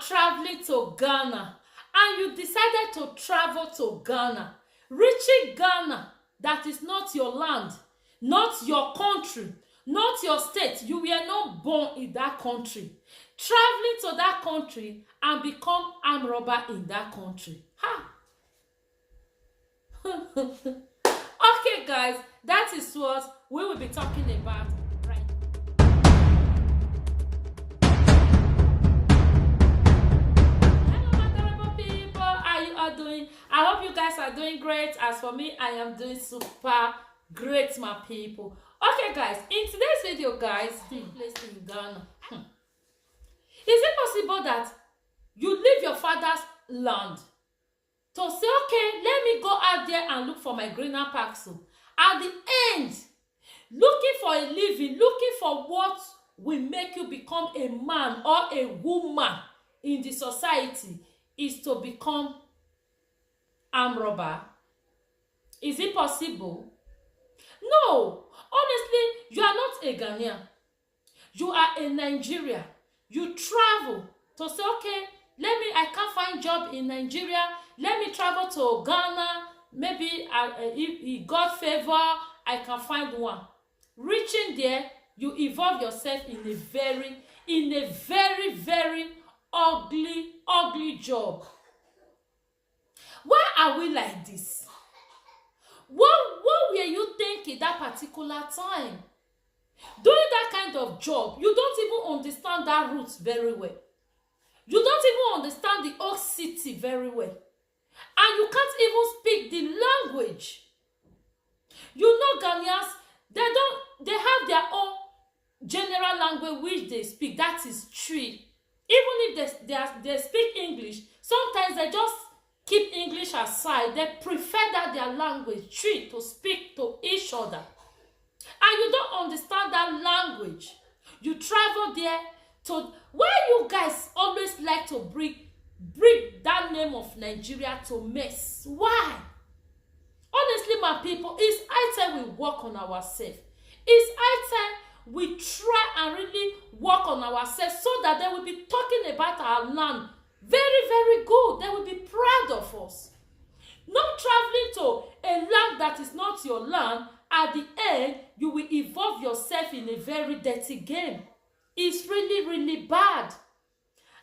traveling to Ghana and you decided to travel to Ghana, reaching Ghana, that is not your land, not your country, not your state, you were not born in that country, traveling to that country and become armed robber in that country. Ha! Okay, guys, that is what we will be talking about right now. Hello, my terrible people. How you all doing? I hope you guys are doing great. As for me, I am doing super great, my people. Okay, guys, in today's video, guys, placed in Ghana. Is it possible that you leave your father's land to say, okay, let me go out there and look for my greener pastures? At the end, looking for a living, looking for what will make you become a man or a woman in the society is to become armed robber. Is it possible? No. Honestly, you are not a Ghanaian. You are a Nigerian. You travel to say, okay, I can't find job in Nigeria. Let me travel to Ghana. Maybe if God favor, I can find one. Reaching there, you involve yourself in a very, very ugly job. Why are we like this? What were you thinking that particular time? Doing that kind of job, you don't even understand that route very well. You don't even understand the old city very well. And you can't even speak the language. You know, Ghanaians, they have their own general language which they speak. That is true. Even if they speak English, sometimes they just keep English aside. They prefer that their language tree to speak to each other. And you don't understand that language. You travel there to... Why you guys always like to bring that name of Nigeria to mess? Why? Honestly, my people, it's high time we work on ourselves. It's high time we try and really work on ourselves so that they will be talking about our land very, very good. They will be proud of us. Not traveling to a land that is not your land. At the end, you will involve yourself in a very dirty game. It's really, really bad.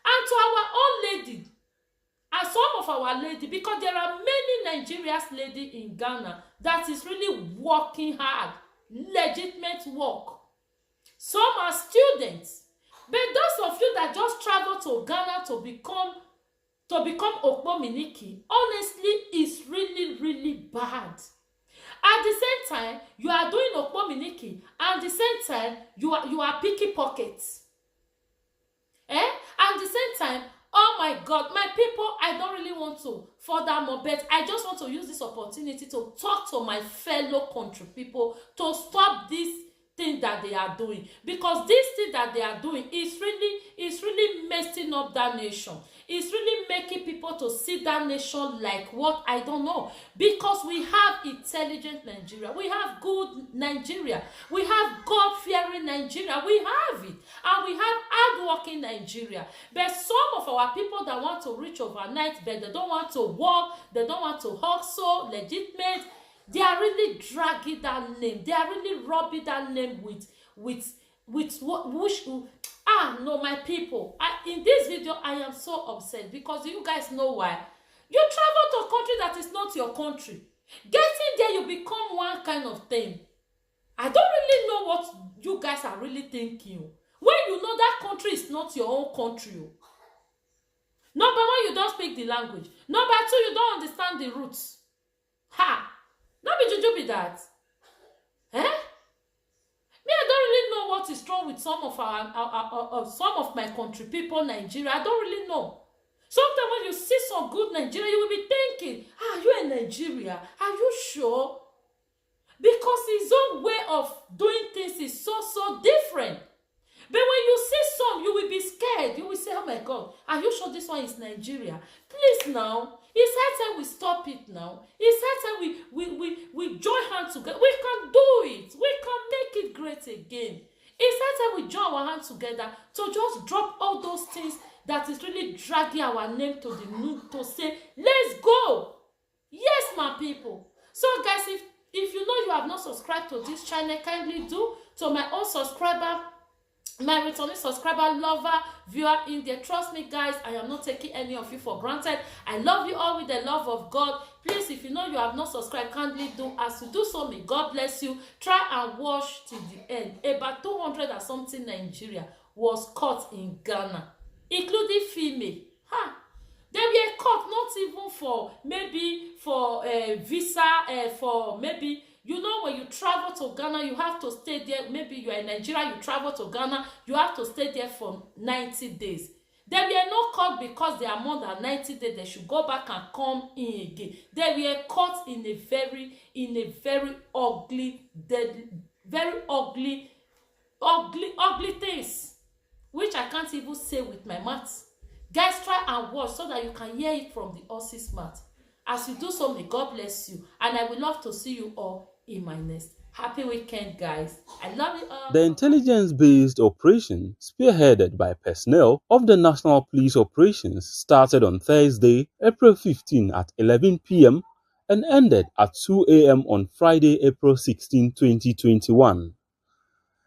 And to our own lady, and some of our lady, because there are many Nigerian ladies in Ghana that is really working hard, legitimate work. Some are students. But those of you that just travel to Ghana to become Okpominiki, honestly, it's really, really bad. At the same time, you are doing Okpominiki, and at the same time, you are picking pockets. At the same time, oh my God, my people, I don't really want to further more, but I just want to use this opportunity to talk to my fellow country people to stop this thing that they are doing, because this thing that they are doing is really messing up that nation. It's really making people to see that nation like what, I don't know, because we have intelligent Nigeria, we have good Nigeria, we have God-fearing Nigeria, we have it, and we have hard-working Nigeria. But some of our people that want to reach overnight, but they don't want to work, they don't want to hustle, legitimate, they are really dragging that name. They are really rubbing that name with no, my people. In this video, I am so upset because you guys know why. You travel to a country that is not your country. Getting there, you become one kind of thing. I don't really know what you guys are really thinking. When you know that country is not your own country. Number one, you don't speak the language. Number two, you don't understand the roots. Ha! Not be juju be that. Me, I don't really know what is wrong with some of my country people, Nigeria. I don't really know. Sometimes when you see some good Nigeria, you will be thinking, are you in Nigeria? Are you sure? Because his own way of doing things is so different. But when you see some, you will be scared. You will say, oh my God, are you sure this one is Nigeria? Please now. It's high time we stop it now. It's high time we join hands together. We can do it. We can make it great again. It's high time we join our hands together to just drop all those things that is really dragging our name to the moon to say, let's go. Yes, my people. So guys, if you know you have not subscribed to this channel, kindly do. To my own subscriber, my returning subscriber, lover, viewer in there, trust me guys, I am not taking any of you for granted. I love you all with the love of God. Please, if you know you have not subscribed, kindly do. As you do so, may God bless you. Try and watch till the end. About 200 and something Nigeria was caught in Ghana, including female. They were caught not even for maybe for visa, for maybe, you know, when you travel to Ghana, you have to stay there. Maybe you are in Nigeria, you travel to Ghana, you have to stay there for 90 days. They were not caught because they are more than 90 days. They should go back and come in again. They were caught in a very ugly, deadly, very ugly things, which I can't even say with my mouth. Guys, try and watch so that you can hear it from the horse's mouth. As you do so, may God bless you. And I would love to see you all in my next. Happy weekend, guys. I love you all. The intelligence-based operation, spearheaded by personnel of the National Police Operations, started on Thursday, April 15 at 11 p.m. and ended at 2 a.m. on Friday, April 16, 2021.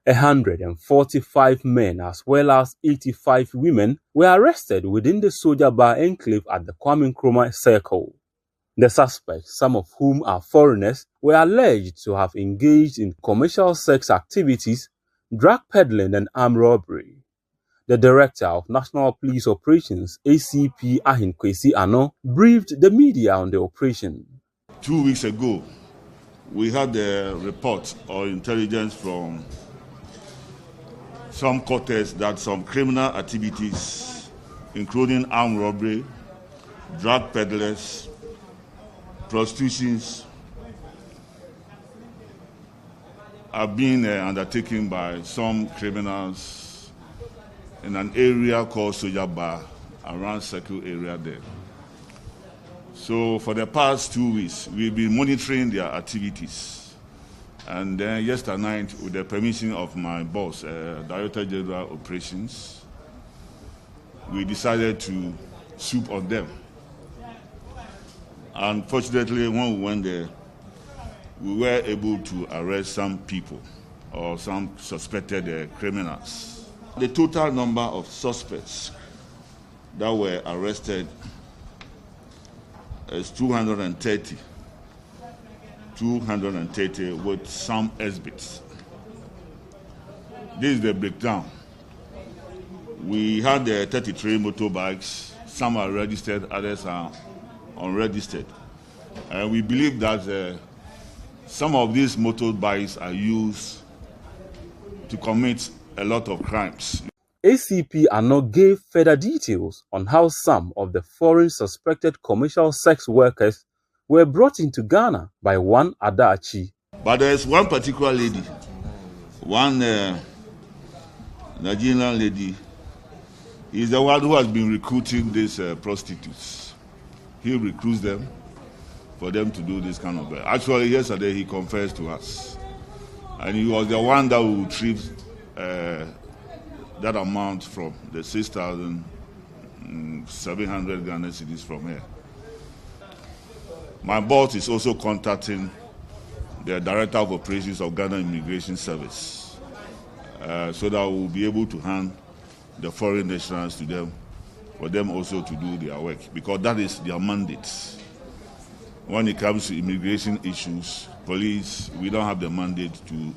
145 men as well as 85 women were arrested within the Soldier Bar enclave at the Kwame Nkrumah Circle. The suspects, some of whom are foreigners, were alleged to have engaged in commercial sex activities, drug peddling and armed robbery. The Director of National Police Operations, ACP Ahin Kwesi Ano, briefed the media on the operation. 2 weeks ago, we had a report or intelligence from some quarters that some criminal activities, including armed robbery, drug peddlers, prostitutions, are being undertaken by some criminals in an area called Soldier Bar, around Circle area there. So for the past 2 weeks, we've been monitoring their activities. And then yesterday night, with the permission of my boss, Director General Operations, we decided to swoop on them. Unfortunately, when we went there, we were able to arrest some people or some suspected criminals. The total number of suspects that were arrested is 230 with some exhibits. This is the breakdown. We had 33 motorbikes. Some are registered, others are unregistered. And we believe that some of these motorbikes are used to commit a lot of crimes. ACP Ano gave further details on how some of the foreign suspected commercial sex workers were brought into Ghana by one Adachi. But there's one particular lady, one Nigerian lady, is the one who has been recruiting these prostitutes. He recruits them for them to do this kind of work. Actually, yesterday he confessed to us. And he was the one that will retrieve that amount from the 6,700 Ghana cedis from her. My boss is also contacting the Director of Operations of Ghana Immigration Service so that we'll be able to hand the foreign nationals to them, for them also to do their work, because that is their mandate. When it comes to immigration issues, police, we don't have the mandate to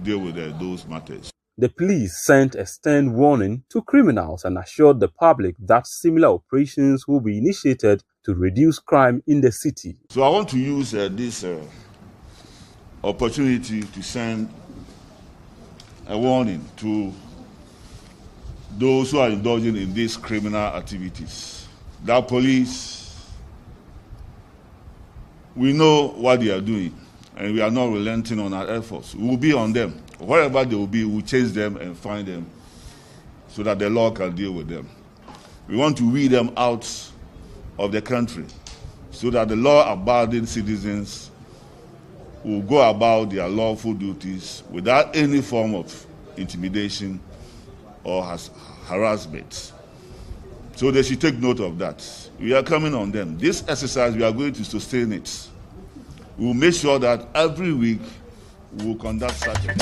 deal with those matters. The police sent a stern warning to criminals and assured the public that similar operations will be initiated to reduce crime in the city. So I want to use this opportunity to send a warning to those who are indulging in these criminal activities. That police, we know what they are doing, and we are not relenting on our efforts. We will be on them. Wherever they will be, we will chase them and find them so that the law can deal with them. We want to weed them out of the country so that the law-abiding citizens will go about their lawful duties without any form of intimidation or harassment. So they should take note of that. We are coming on them. This exercise, we are going to sustain it. We will make sure that every week we will conduct such a